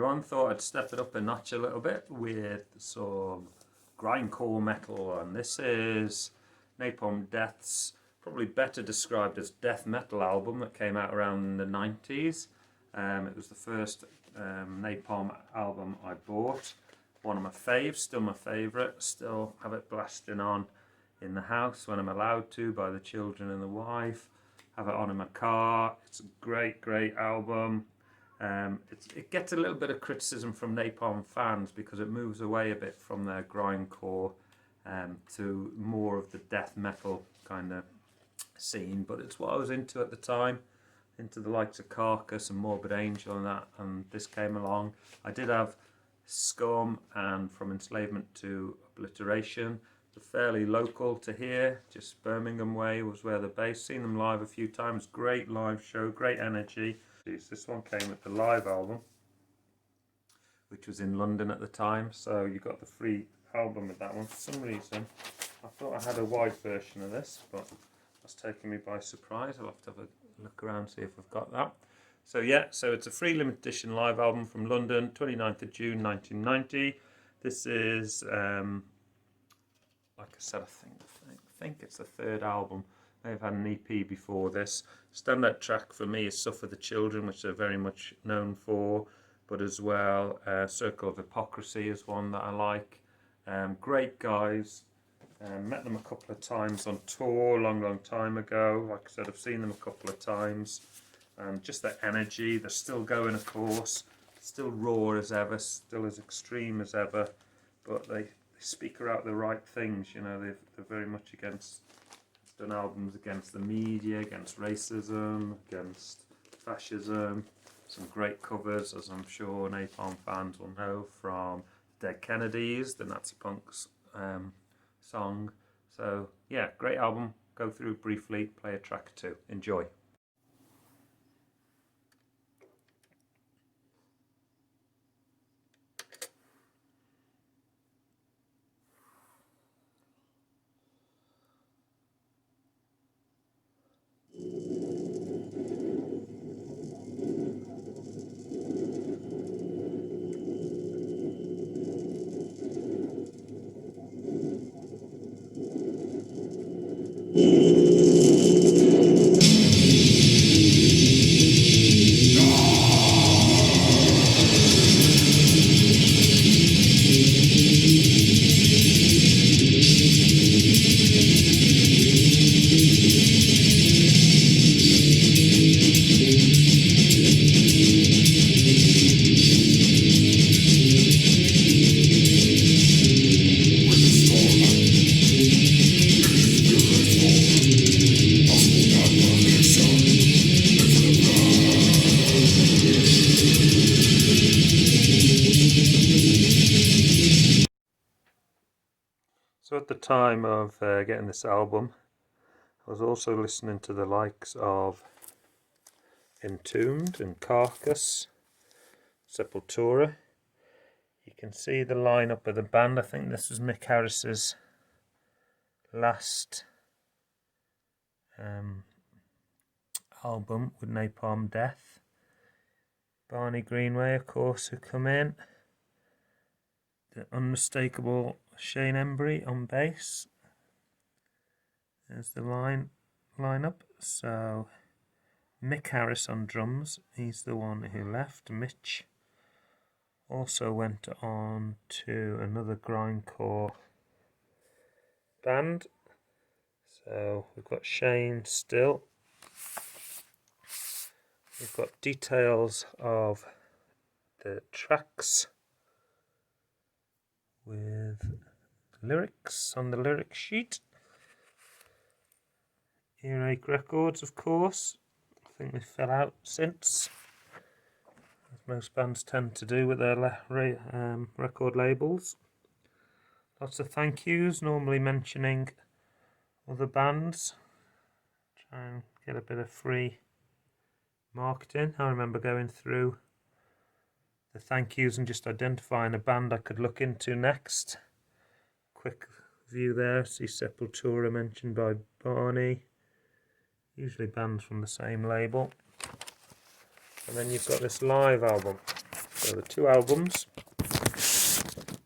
everyone. Thought I'd step it up a notch a little bit with some grindcore metal, and this is Napalm Death's probably better described as death metal album that came out around the 90s. It was the first Napalm album I bought. One of my faves, still my favourite, still have it blasting on in the house when I'm allowed to by the children and the wife. Have it on in my car. It's a great, great album. It gets a little bit of criticism from Napalm fans because it moves away a bit from their grindcore to more of the death metal kind of scene, but it's what I was into at the time, into the likes of Carcass and Morbid Angel and that, and this came along. I did have Scum and From Enslavement to Obliteration. They're fairly local to here, just Birmingham way was where they're based. Seen them live a few times, great live show, great energy. This one came with the live album, which was in London at the time, so you got the free album with that one. For some reason, I thought I had a white version of this, but that's taken me by surprise. I'll have to have a look around, see if I've got that. So yeah, so it's a free limited edition live album from London, 29th of June 1990. This is, like I said, I think it's the third album. They've had an EP before this. Standout track for me is Suffer the Children, which they're very much known for, but as well Circle of Hypocrisy is one that I like. Great guys. Met them a couple of times on tour, long time ago. Like I said, I've seen them a couple of times. Just their energy, they're still going, of course, still raw as ever, still as extreme as ever, but they speak out the right things, you know. They're very much against, done albums against the media, against racism, against fascism. Some great covers, as I'm sure Napalm fans will know, from Dead Kennedys, the Nazi Punks song. So yeah, great album. Go through briefly, play a track or two. Enjoy. So at the time of getting this album, I was also listening to the likes of Entombed and Carcass, Sepultura. You can see the lineup of the band. I think this was Mick Harris's last album with Napalm Death. Barney Greenway, of course, who come in. The unmistakable Shane Embry on bass. There's the lineup. So Mick Harris on drums. He's the one who left. Mitch also went on to another grindcore band. So we've got Shane still. We've got details of the tracks with lyrics on the lyric sheet. Earache Records, of course. I think they fell out since, as most bands tend to do with their record labels. Lots of thank yous, normally mentioning other bands. Try and get a bit of free marketing. I remember going through the thank yous and just identifying a band I could look into next. Quick view there, see Sepultura mentioned by Barney. Usually bands from the same label. And then you've got this live album. So the two albums,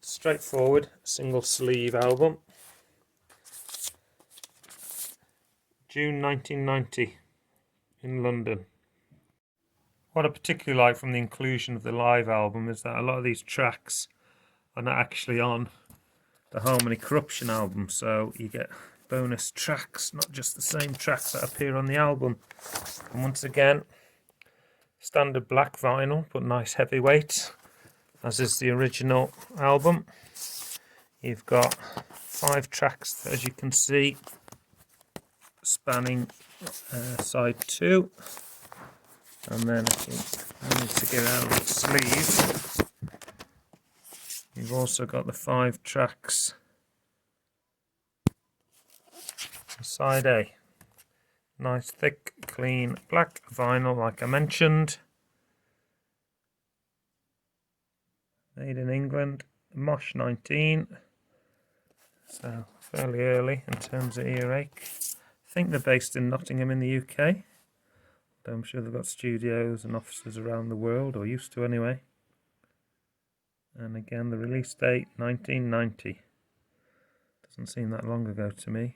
straightforward single sleeve album, June 1990 in London. What I particularly like from the inclusion of the live album is that a lot of these tracks are not actually on the Harmony Corruption album, so you get bonus tracks, not just the same tracks that appear on the album. And once again, standard black vinyl, but nice heavyweight, as is the original album. You've got 5 tracks, as you can see, spanning side 2. And then I think I need to get out the sleeve. You've also got the 5 tracks on side A. Nice thick, clean black vinyl, like I mentioned. Made in England, Mosh 19. So fairly early in terms of earache. I think they're based in Nottingham in the UK. I'm sure they've got studios and offices around the world, or used to anyway. And again, the release date, 1990. Doesn't seem that long ago to me,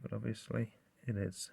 but obviously it is.